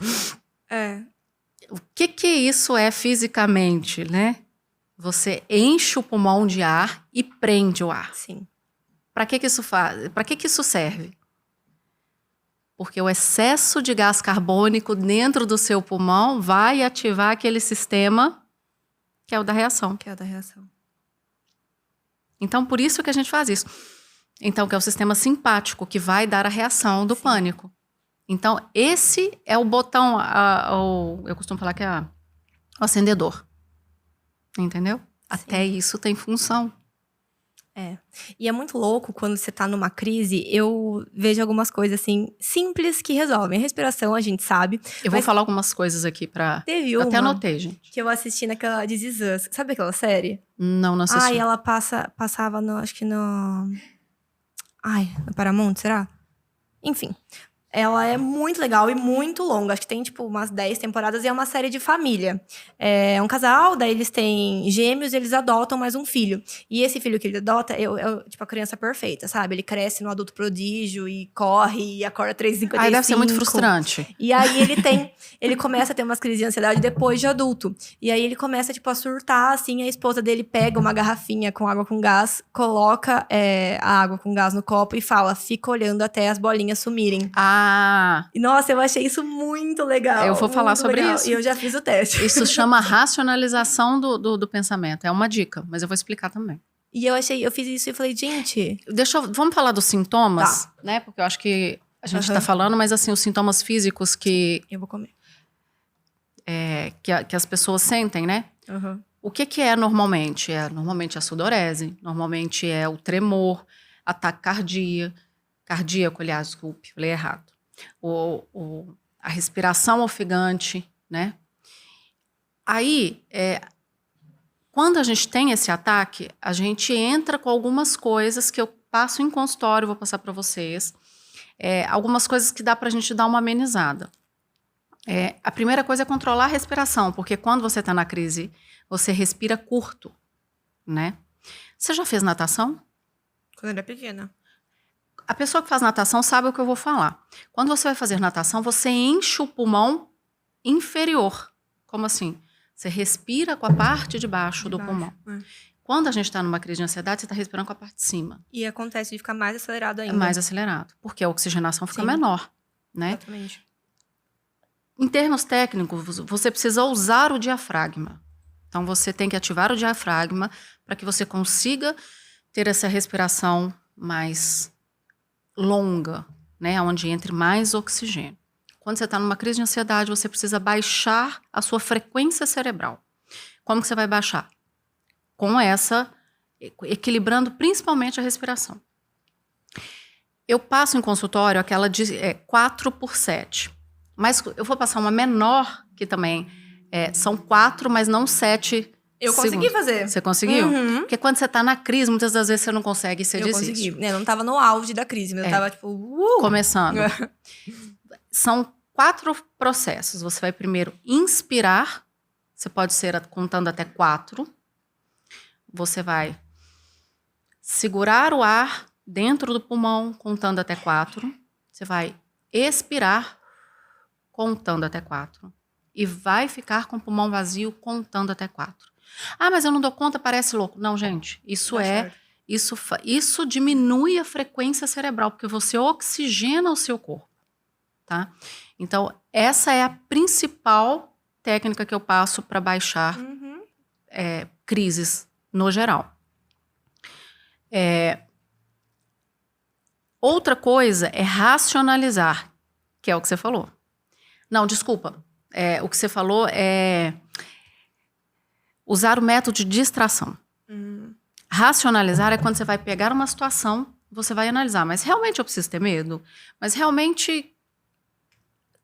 O que isso é fisicamente, né? Você enche o pulmão de ar e prende o ar. Sim. Para que isso faz? Para que isso serve? Porque o excesso de gás carbônico dentro do seu pulmão vai ativar aquele sistema que é o da reação. Então, por isso que a gente faz isso. Então, que é o sistema simpático, que vai dar a reação do pânico. Então, esse é o botão, eu costumo falar que é o acendedor. Entendeu? Até isso tem função. É. E é muito louco quando você tá numa crise, eu vejo algumas coisas assim, simples que resolvem. A respiração, a gente sabe. Eu vou falar algumas coisas aqui pra... Teve Eu até uma anotei, gente. que eu assisti naquela This Is Us. Sabe aquela série? Não assisti. Ai, ela passava no, acho que no... Ai, no Paramount, será? Enfim. Ela é muito legal e muito longa. Acho que tem, tipo, umas 10 temporadas e é uma série de família. É um casal, daí eles têm gêmeos e eles adotam mais um filho. E esse filho que ele adota é tipo, a criança perfeita, sabe? Ele cresce no adulto prodígio e corre e acorda 3h55. Ai, deve ser muito frustrante. E aí ele começa a ter umas crises de ansiedade depois de adulto. E aí ele começa, tipo, a surtar, assim. A esposa dele pega uma garrafinha com água com gás, coloca a água com gás no copo e fala, fica olhando até as bolinhas sumirem. E, nossa, eu achei isso muito legal. Eu vou falar sobre isso. E eu já fiz o teste. Isso chama racionalização do pensamento. É uma dica, mas eu vou explicar também. E eu fiz isso e falei, gente... Vamos falar dos sintomas, né? Porque eu acho que a gente tá falando, mas assim, os sintomas físicos que... Eu vou comer. Que as pessoas sentem, né? O que é normalmente? Normalmente a sudorese, normalmente é o tremor, ataque cardíaco, aliás, desculpe, falei errado. A respiração ofegante, né? Aí, quando a gente tem esse ataque, a gente entra com algumas coisas que eu passo em consultório, vou passar para vocês. Algumas coisas que dá para a gente dar uma amenizada. A primeira coisa é controlar a respiração, porque quando você está na crise, você respira curto, né? Você já fez natação? Quando eu era pequena. A pessoa que faz natação sabe o que eu vou falar. Quando você vai fazer natação, você enche o pulmão inferior. Como assim? Você respira com a parte de baixo do pulmão. Quando a gente está numa crise de ansiedade, você está respirando com a parte de cima. E acontece de ficar mais acelerado ainda. É mais acelerado, porque a oxigenação fica menor, né? Exatamente. Em termos técnicos, você precisa usar o diafragma. Então, você tem que ativar o diafragma para que você consiga ter essa respiração mais longa, né, onde entre mais oxigênio. Quando você está numa crise de ansiedade, você precisa baixar a sua frequência cerebral. Como que você vai baixar? Com equilibrando principalmente a respiração. Eu passo em consultório aquela de 4x7, mas eu vou passar uma menor, que também são 4, mas não 7 Eu consegui fazer. Você conseguiu? Porque quando você tá na crise, muitas das vezes você não consegue e você desiste. Eu consegui. Eu não tava no auge da crise, mas eu tava tipo... Começando. São 4 processos. Você vai primeiro inspirar. Você pode ser contando até 4. Você vai segurar o ar dentro do pulmão, contando até 4. Você vai expirar, contando até 4. E vai ficar com o pulmão vazio, contando até 4. Ah, mas eu não dou conta, parece louco. Não, gente, isso diminui a frequência cerebral, porque você oxigena o seu corpo, tá? Então, essa é a principal técnica que eu passo para baixar crises no geral. Outra coisa é racionalizar, que é o que você falou. Não, desculpa. O que você falou é usar o método de distração. Racionalizar é quando você vai pegar uma situação, você vai analisar. Mas realmente eu preciso ter medo? Mas realmente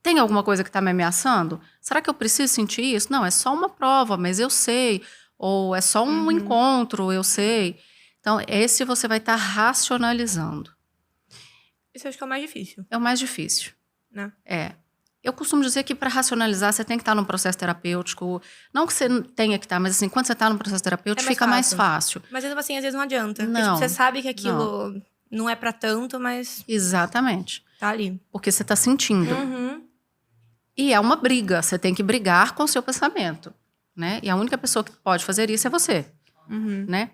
tem alguma coisa que está me ameaçando? Será que eu preciso sentir isso? Não, é só uma prova, mas eu sei. Ou é só um encontro, eu sei. Então, esse você vai estar racionalizando. Isso eu acho que é o mais difícil. É o mais difícil. Né? Eu costumo dizer que para racionalizar você tem que estar num processo terapêutico. Não que você tenha que estar, mas assim, quando você está num processo terapêutico fica mais fácil. Mas assim, às vezes não adianta. Não. Porque, tipo, você sabe que aquilo não é para tanto, mas... Exatamente. Tá ali. Porque você está sentindo. E é uma briga. Você tem que brigar com o seu pensamento, né? E a única pessoa que pode fazer isso é você, né?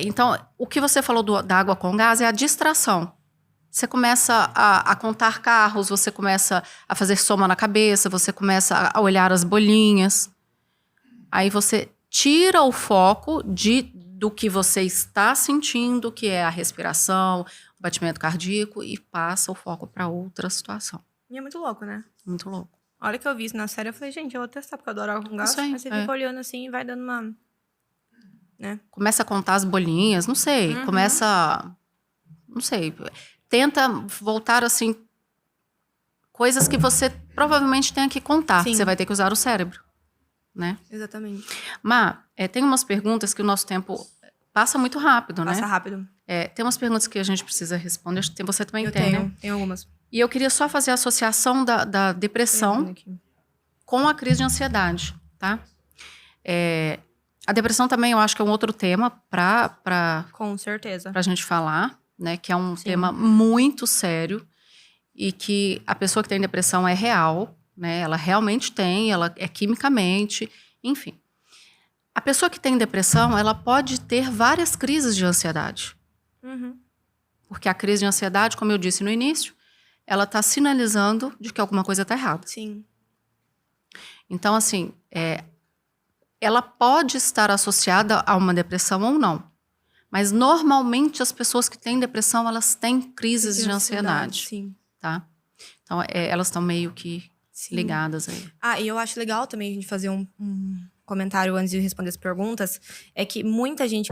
Então, o que você falou da água com gás é a distração. Você começa a contar carros, você começa a fazer soma na cabeça, você começa a olhar as bolinhas. Aí você tira o foco do que você está sentindo, que é a respiração, o batimento cardíaco, e passa o foco para outra situação. E é muito louco, né? Muito louco. A hora que eu vi isso na série, eu falei, gente, eu vou testar, porque eu adoro água com gás. Isso aí, Aí você fica olhando assim e vai dando uma... né? Começa a contar as bolinhas, não sei. Não sei. Tenta voltar, assim, coisas que você provavelmente tenha que contar. Sim. Você vai ter que usar o cérebro, né? Exatamente. Mas tem umas perguntas que o nosso tempo passa muito rápido, né? Passa rápido. Tem umas perguntas que a gente precisa responder. Acho que você também Eu tem, tenho, né? tenho algumas. E eu queria só fazer a associação da depressão com a crise de ansiedade, tá? A depressão também eu acho que é um outro tema Com certeza. pra gente falar, né? Que é um tema muito sério e que a pessoa que tem depressão é real, né? Ela realmente tem, ela é quimicamente, enfim. A pessoa que tem depressão, ela pode ter várias crises de ansiedade. Porque a crise de ansiedade, como eu disse no início, ela está sinalizando de que alguma coisa está errada. Sim. Então, assim, ela pode estar associada a uma depressão ou não. Mas, normalmente, as pessoas que têm depressão, elas têm crises de ansiedade. Sim. Tá? Então, elas estão meio que ligadas aí. E eu acho legal também a gente fazer um comentário antes de responder as perguntas. É que muita gente,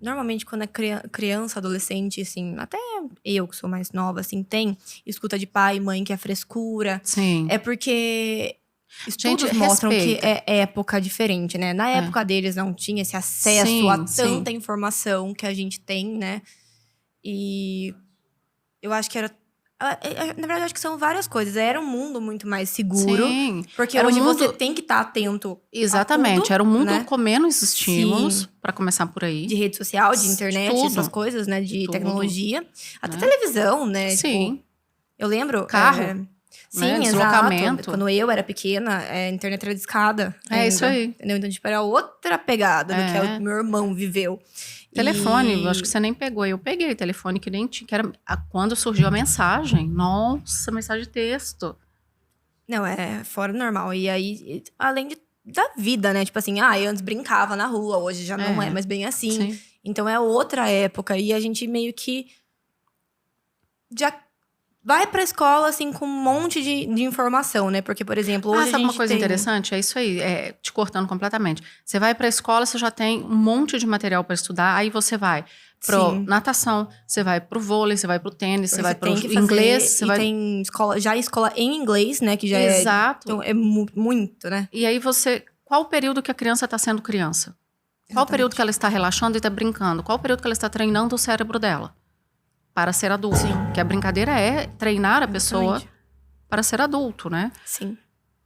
normalmente, quando é criança, adolescente, assim, até eu que sou mais nova, assim, escuta de pai e mãe que é frescura. Sim. É porque estudos mostram que é época diferente, né? Na época deles não tinha esse acesso a tanta informação que a gente tem, né? E eu acho que era... Na verdade, eu acho que são várias coisas. Era um mundo muito mais seguro. Sim. Porque Era hoje um mundo... você tem que estar atento. Exatamente. Tudo, era um mundo, né? com menos estímulos, para começar por aí. De rede social, de internet, tudo. essas coisas, né? De Tudo. tecnologia. Até televisão, né? Sim. Tipo, eu lembro... Carro. Sim, né? exato. Deslocamento. Quando eu era pequena, a internet era discada. Isso aí. Entendeu? Então, tipo, era outra pegada do que o meu irmão viveu. Telefone, eu acho que você nem pegou. Eu peguei telefone que nem tinha. Que era quando surgiu a mensagem. Nossa, mensagem de texto. Não, é fora do normal. E aí, além da vida, né? Tipo assim, eu antes brincava na rua, hoje já não é mais bem assim. Sim. Então é outra época. E a gente meio que já vai pra escola, assim, com um monte de informação, né? Porque, por exemplo, hoje sabe a gente uma coisa interessante? É isso aí, te cortando completamente. Você vai pra escola, você já tem um monte de material para estudar, aí você vai pro natação, você vai pro vôlei, você vai pro tênis, você vai pro inglês. Você vai... tem escola em inglês, né? Que já Exato. Então, é muito, né? E aí qual o período que a criança está sendo criança? Qual o período que ela está relaxando e está brincando? Qual o período que ela está treinando o cérebro dela? Para ser adulto. Sim. Porque a brincadeira é treinar a pessoa para ser adulto, né? Sim.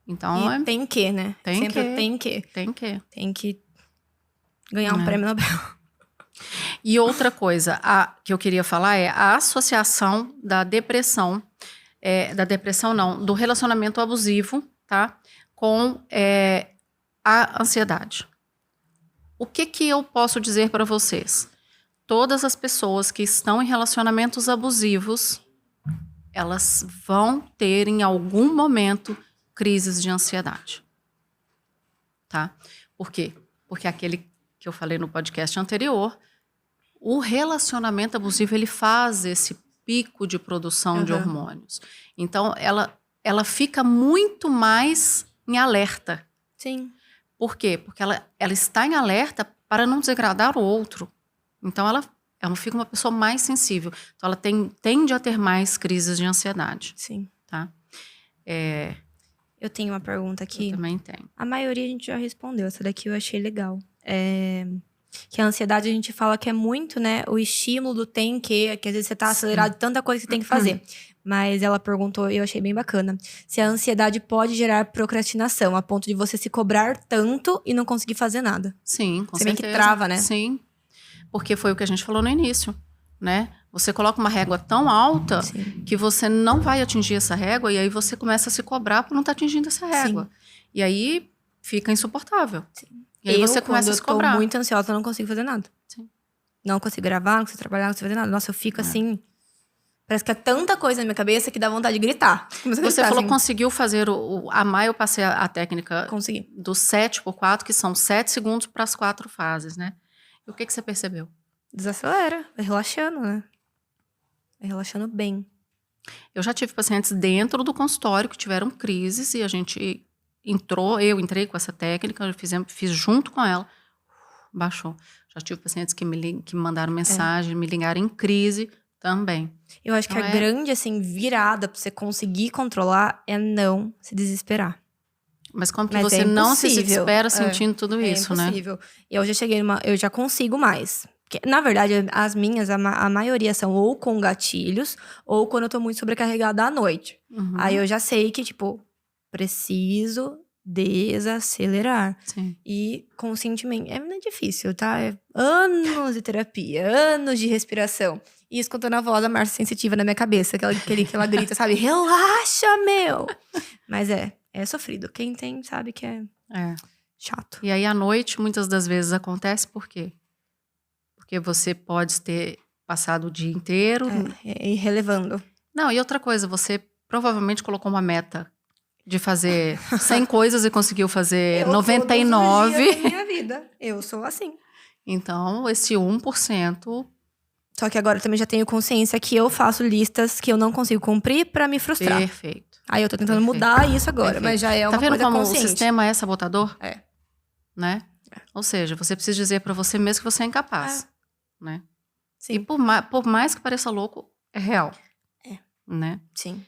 Então, tem que, né? Sempre tem que. Tem que ganhar um prêmio Nobel. E outra coisa que eu queria falar é a associação da depressão, do relacionamento abusivo, tá? Com a ansiedade. O que eu posso dizer para vocês? Todas as pessoas que estão em relacionamentos abusivos, elas vão ter em algum momento crises de ansiedade. Tá? Por quê? Porque aquele que eu falei no podcast anterior, o relacionamento abusivo, ele faz esse pico de produção de hormônios. Então, ela fica muito mais em alerta. Sim. Por quê? Porque ela está em alerta para não desagradar o outro. Então, ela fica uma pessoa mais sensível. Então, ela tende a ter mais crises de ansiedade. Sim. Tá? Eu tenho uma pergunta aqui. Eu também tenho. A maioria a gente já respondeu. Essa daqui eu achei legal. Que a ansiedade a gente fala que é muito, né? O estímulo do tem que às vezes você tá acelerado de tanta coisa que você tem que fazer. Mas ela perguntou, e eu achei bem bacana, se a ansiedade pode gerar procrastinação, a ponto de você se cobrar tanto e não conseguir fazer nada. Sim, com certeza. Você meio que trava, né? Sim. Porque foi o que a gente falou no início, né? Você coloca uma régua tão alta que você não vai atingir essa régua e aí você começa a se cobrar por não estar atingindo essa régua. Sim. E aí fica insuportável. Sim. E aí você começa a se cobrar. Eu tô muito ansiosa, eu não consigo fazer nada. Sim. Não consigo gravar, não consigo trabalhar, não consigo fazer nada. Nossa, eu fico assim... Parece que é tanta coisa na minha cabeça que dá vontade de gritar. Você falou que conseguiu fazer a Mai, eu passei a técnica do 7x4, que são 7 segundos para as 4 fases, né? E o que você percebeu? Desacelera, vai relaxando, né? Vai relaxando bem. Eu já tive pacientes dentro do consultório que tiveram crises e a gente eu entrei com essa técnica, fiz junto com ela, baixou. Já tive pacientes que que me mandaram mensagem, me ligaram em crise também. Eu acho que Então a grande, assim, virada pra você conseguir controlar é não se desesperar. Mas como que Mas você é não se impossível. desespera sentindo tudo É isso, né? impossível. Eu já cheguei eu já consigo mais. Porque, na verdade, as minhas, a maioria são ou com gatilhos, ou quando eu tô muito sobrecarregada à noite. Uhum. Aí eu já sei que, tipo, preciso desacelerar. Sim. E conscientemente. É muito difícil, tá? É anos de terapia, anos de respiração. E escutando a voz da Márcia Sensitiva na minha cabeça, que ela grita, sabe? Relaxa, meu! Mas é sofrido. Quem tem sabe que é É. chato. E aí, à noite, muitas das vezes acontece por quê? Porque você pode ter passado o dia inteiro. E relevando. Não, e outra coisa, você provavelmente colocou uma meta de fazer 100 coisas e conseguiu fazer 99. Todos os dias da minha vida. Eu sou assim. Então, esse 1%. Só que agora eu também já tenho consciência que eu faço listas que eu não consigo cumprir pra me frustrar. Perfeito. Aí eu tô tentando Perfeito. mudar isso agora, Perfeito. mas já é uma Tá vendo coisa como consciente. o sistema é sabotador? É. Né? Ou seja, você precisa dizer pra você mesmo que você é incapaz. Né? Sim. E por mais que pareça louco, é real. É. Né? Sim.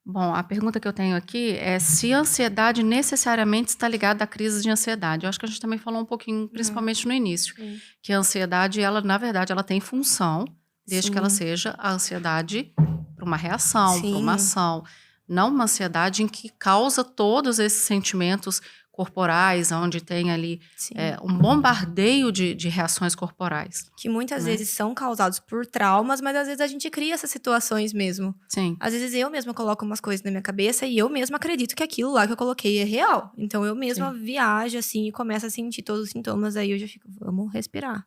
Bom, a pergunta que eu tenho aqui é se a ansiedade necessariamente está ligada à crise de ansiedade. Eu acho que a gente também falou um pouquinho, principalmente no início, que a ansiedade, ela, na verdade, ela tem função, desde que ela seja a ansiedade para uma reação, para uma ação. Não uma ansiedade em que causa todos esses sentimentos corporais, onde tem ali um bombardeio de reações corporais. Que muitas vezes são causados por traumas, mas às vezes a gente cria essas situações mesmo. Sim. Às vezes eu mesma coloco umas coisas na minha cabeça e eu mesma acredito que aquilo lá que eu coloquei é real. Então eu mesma viajo assim e começo a sentir todos os sintomas, aí eu já fico, vamos respirar.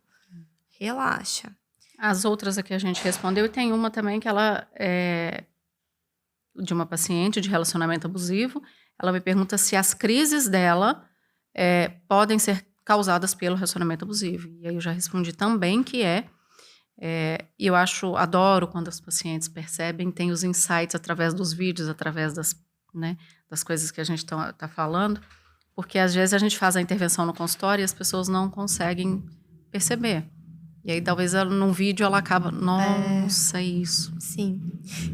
Relaxa. As outras aqui a gente respondeu e tem uma também que ela é de uma paciente de relacionamento abusivo. Ela me pergunta se as crises dela podem ser causadas pelo relacionamento abusivo. E aí eu já respondi também que e eu adoro quando as pacientes percebem, tem os insights através dos vídeos, através das coisas que a gente tá falando, porque às vezes a gente faz a intervenção no consultório e as pessoas não conseguem perceber. E aí, talvez num vídeo ela acaba, nossa, isso. Sim.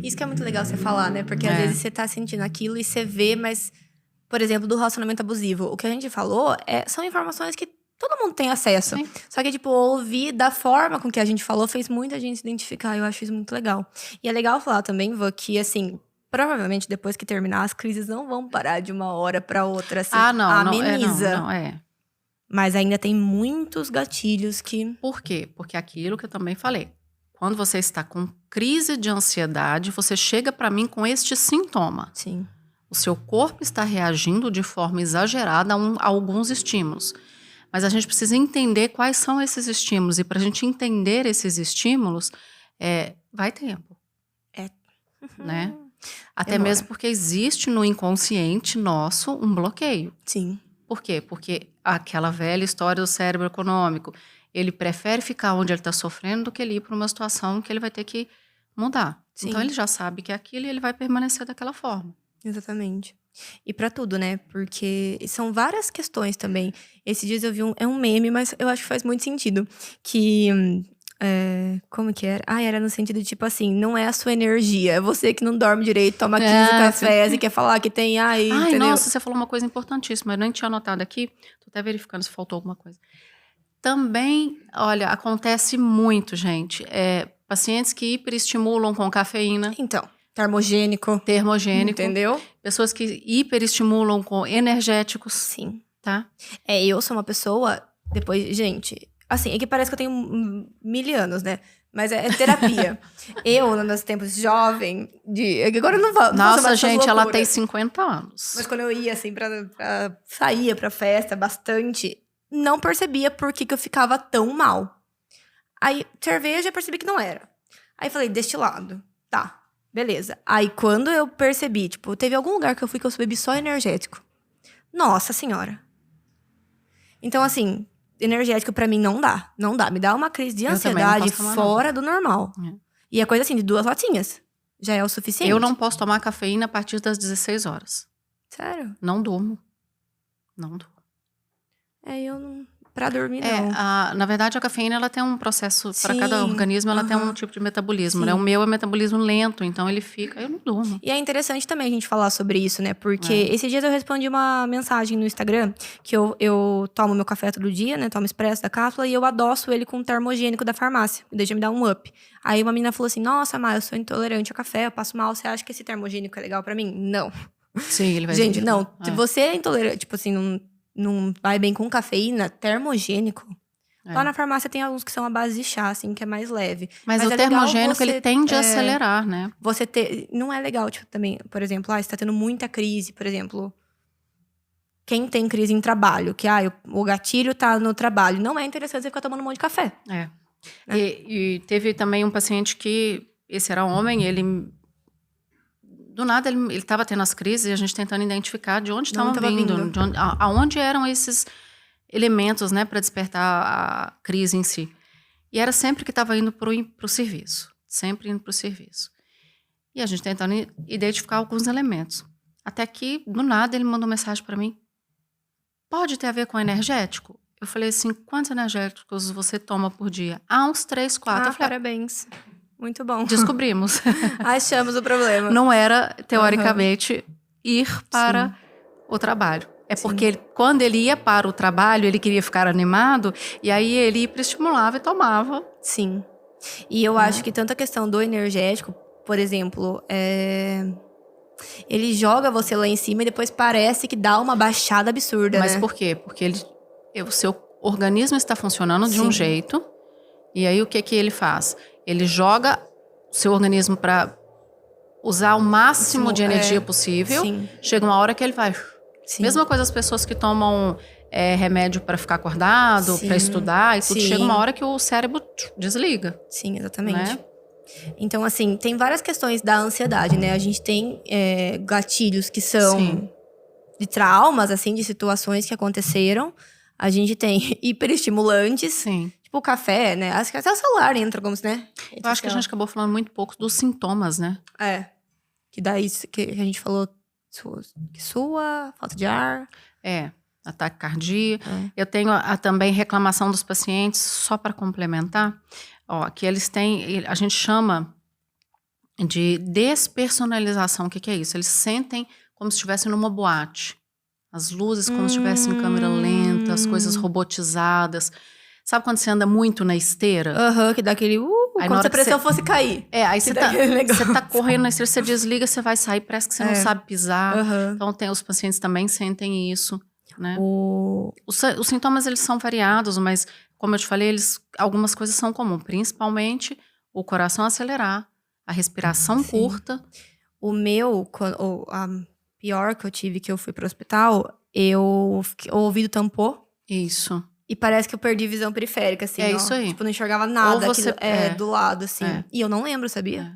Isso que é muito legal você falar, né? Porque às vezes você tá sentindo aquilo e você vê, mas, por exemplo, do relacionamento abusivo, o que a gente falou são informações que todo mundo tem acesso. Sim. Só que, tipo, ouvir da forma com que a gente falou fez muita gente se identificar. Eu acho isso muito legal. E é legal falar também, Vô, que, assim, provavelmente depois que terminar, as crises não vão parar de uma hora pra outra, assim. Não, ameniza. não. Mas ainda tem muitos gatilhos que... Por quê? Porque aquilo que eu também falei. Quando você está com crise de ansiedade, você chega para mim com este sintoma. Sim. O seu corpo está reagindo de forma exagerada a alguns estímulos. Mas a gente precisa entender quais são esses estímulos. E para a gente entender esses estímulos, vai tempo. Né? Até Demora. mesmo porque existe no inconsciente nosso um bloqueio. Sim. Por quê? Porque aquela velha história do cérebro econômico, ele prefere ficar onde ele está sofrendo do que ele ir para uma situação que ele vai ter que mudar. Sim. Então ele já sabe que é aquilo e ele vai permanecer daquela forma. Exatamente. E pra tudo, né? Porque são várias questões também. Esses dias eu vi um meme, mas eu acho que faz muito sentido. Que... como que era? Era no sentido de, tipo assim, não é a sua energia. É você que não dorme direito, toma 15 cafés e quer falar que tem... entendeu? Nossa, você falou uma coisa importantíssima. Eu nem tinha anotado aqui. Tô até verificando se faltou alguma coisa. Também, olha, acontece muito, gente. Pacientes que hiperestimulam com cafeína. Então, termogênico. Entendeu? Pessoas que hiperestimulam com energéticos. Sim. Tá? Eu sou uma pessoa... Depois, gente... Assim, é que parece que eu tenho 1000 anos, né? Mas é terapia. Eu, nos meus tempos jovem, agora eu não vou. Nossa, gente, ela tem 50 anos. Mas quando eu ia, assim, saía pra festa bastante, não percebia por que eu ficava tão mal. Aí, cerveja, eu percebi que não era. Aí falei, destilado. Tá, beleza. Aí, quando eu percebi, tipo, teve algum lugar que eu fui que eu bebi só energético. Nossa senhora. Então, assim... energético pra mim não dá. Não dá. Me dá uma crise de ansiedade fora do normal. E é coisa assim, de 2 latinhas. Já é o suficiente. Eu não posso tomar cafeína a partir das 16 horas. Sério? Não durmo. Não durmo. Eu não... pra dormir, não. Na verdade, a cafeína ela tem um processo, para Sim, cada organismo, ela tem um tipo de metabolismo, né? Sim. O meu é metabolismo lento, então ele fica, eu não durmo. E é interessante também a gente falar sobre isso, né? Porque esses dias eu respondi uma mensagem no Instagram que eu tomo meu café todo dia, né? Tomo expresso da cápsula e eu adoço ele com um termogênico da farmácia. Deixa me dar um up. Aí uma menina falou assim, nossa, Má, eu sou intolerante a café, eu passo mal, você acha que esse termogênico é legal pra mim? Não. Sim, ele vai Gente, não. Se você é intolerante, tipo assim, não vai bem com cafeína, termogênico. Lá na farmácia tem alguns que são à base de chá, assim, que é mais leve. Mas o termogênico, ele tende a acelerar, né? Você ter... Não é legal, tipo, também, por exemplo, você tá tendo muita crise, por exemplo... Quem tem crise em trabalho, que o gatilho tá no trabalho, não é interessante você ficar tomando um monte de café. E teve também um paciente que, esse era homem, ele... Do nada, ele estava tendo as crises e a gente tentando identificar de onde estavam vindo. Aonde eram esses elementos, né, para despertar a crise em si. E era sempre que estava indo para o serviço. Sempre indo para o serviço. E a gente tentando identificar alguns elementos. Até que, do nada, ele mandou mensagem para mim. Pode ter a ver com energético? Eu falei assim, quantos energéticos você toma por dia? Uns 3, 4. Eu falei, parabéns. Muito bom. Descobrimos. Achamos o problema. Não era, teoricamente, ir para o trabalho. É porque quando ele ia para o trabalho, ele queria ficar animado, e aí ele hiperestimulava e tomava. Sim. E eu acho que tanto a questão do energético, por exemplo, ele joga você lá em cima e depois parece que dá uma baixada absurda, Mas né? por quê? Porque o seu organismo está funcionando de um jeito, e aí o que ele faz? Ele joga o seu organismo para usar o máximo de energia possível. Chega uma hora que ele vai... Mesma coisa as pessoas que tomam remédio para ficar acordado, para estudar, e tudo. Chega uma hora que o cérebro desliga. Sim, exatamente. Né? Então, assim, tem várias questões da ansiedade, né? A gente tem gatilhos que são de traumas, assim, de situações que aconteceram. A gente tem hiperestimulantes. Sim. Tipo o café, né? Acho que até o celular entra como, né? Eu acho que a gente acabou falando muito pouco dos sintomas, né? Que daí que a gente falou que sua, falta de ar. Ataque cardíaco. Eu tenho também reclamação dos pacientes, só para complementar, que eles têm, a gente chama de despersonalização. O que é isso? Eles sentem como se estivessem numa boate. As luzes como se estivessem em câmera lenta, as coisas robotizadas. Sabe quando você anda muito na esteira? Que dá aquele... como se a pressão fosse cair. Aí você tá correndo na esteira, você desliga, você vai sair, parece que você não sabe pisar. Então, os pacientes também sentem isso, né? Os sintomas, eles são variados, mas, como eu te falei, algumas coisas são comuns. Principalmente, o coração acelerar, a respiração curta. O meu, a pior que eu tive, que eu fui pro hospital, o ouvido tampou. Isso. E parece que eu perdi visão periférica, assim. Isso aí. Tipo, não enxergava nada Ou do lado, assim. E eu não lembro, sabia?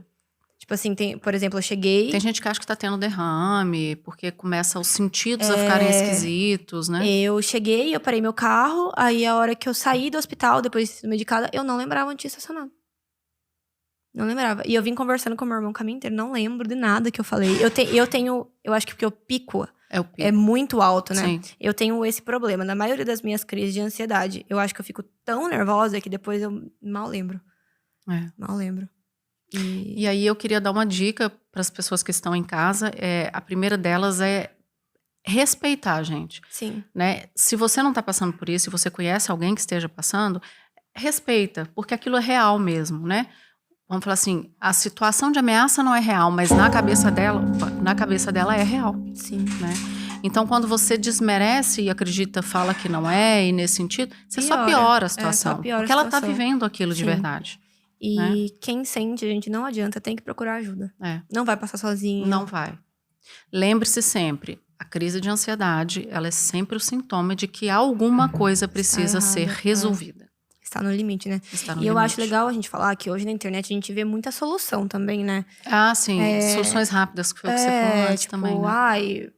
Tipo assim, por exemplo, eu cheguei... Tem gente que acha que tá tendo derrame, porque começa os sentidos a ficarem esquisitos, né? Eu cheguei, eu parei meu carro, aí a hora que eu saí do hospital, depois de ser medicada, eu não lembrava onde tinha estacionado. Não lembrava. E eu vim conversando com o meu irmão o caminho inteiro, não lembro de nada que eu falei. Eu acho que porque o pico é muito alto, né? Sim. Eu tenho esse problema. Na maioria das minhas crises de ansiedade, eu acho que eu fico tão nervosa que depois eu mal lembro. Mal lembro. E aí eu queria dar uma dica para as pessoas que estão em casa. A primeira delas é respeitar a gente. Sim. Né? Se você não está passando por isso, se você conhece alguém que esteja passando, respeita, porque aquilo é real mesmo, né? Vamos falar assim, a situação de ameaça não é real, mas na cabeça dela é real. Sim. Né? Então, quando você desmerece e acredita, fala que não é, e nesse só piora a situação. Porque ela está vivendo aquilo de verdade. E quem sente, gente, não adianta, tem que procurar ajuda. Não vai passar sozinho. Não vai. Lembre-se sempre, a crise de ansiedade, ela é sempre o sintoma de que alguma coisa precisa ser resolvida. Está no limite, né? Está no e limite. eu acho legal a gente falar que hoje na internet a gente vê muita solução também, né? Sim. Soluções rápidas, que foi o que você falou antes também, né?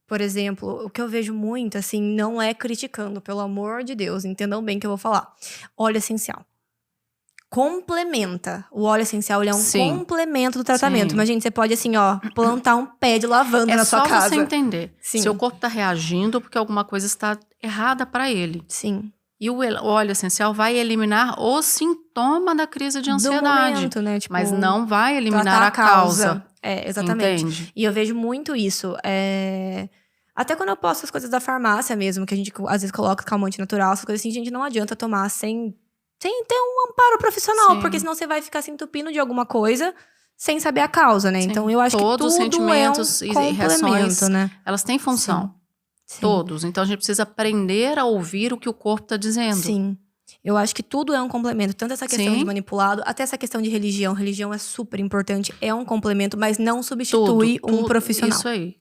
Por exemplo, o que eu vejo muito, assim, não é criticando, pelo amor de Deus, entendam bem o que eu vou falar. Óleo essencial. Complementa. O óleo essencial, ele é um complemento do tratamento. Mas, gente, você pode, assim, plantar um pé de lavanda na sua casa. É só você entender. Seu corpo tá reagindo porque alguma coisa está errada para ele. Sim. E o óleo essencial vai eliminar o sintoma da crise de ansiedade. Do momento, né? Tipo, mas não vai eliminar tratar a causa. Exatamente. Entende? E eu vejo muito isso. Até quando eu posto as coisas da farmácia mesmo, que a gente às vezes coloca calmante natural, essas coisas assim, gente, não adianta tomar sem ter um amparo profissional, Sim. porque senão você vai ficar se entupindo de alguma coisa sem saber a causa, né? Sim. Então eu acho Todos os que tudo sentimentos é um e reações, complemento, né? elas têm função. Sim. Todos. Então a gente precisa aprender a ouvir o que o corpo está dizendo. Sim. Eu acho que tudo é um complemento. Tanto essa questão de manipulado, até essa questão de religião. Religião é super importante, é um complemento, mas não substitui um profissional. Isso aí.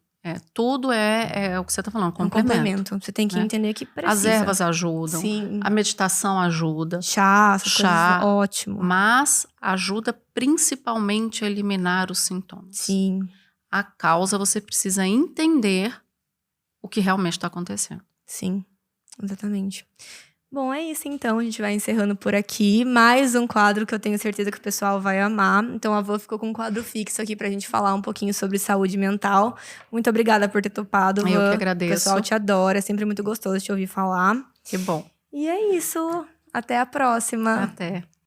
Tudo é o que você está falando, complemento. Um complemento. Você tem que entender que precisa. As ervas ajudam. Sim. A meditação ajuda. Chá, essas coisas, ótimo. Mas ajuda principalmente a eliminar os sintomas. Sim. A causa você precisa entender o que realmente está acontecendo. Sim, exatamente. Bom, é isso então, a gente vai encerrando por aqui. Mais um quadro que eu tenho certeza que o pessoal vai amar. Então a Vô ficou com um quadro fixo aqui pra gente falar um pouquinho sobre saúde mental. Muito obrigada por ter topado, Vô. Eu que agradeço. O pessoal te adora, é sempre muito gostoso te ouvir falar. Que bom. E é isso, até a próxima. Até.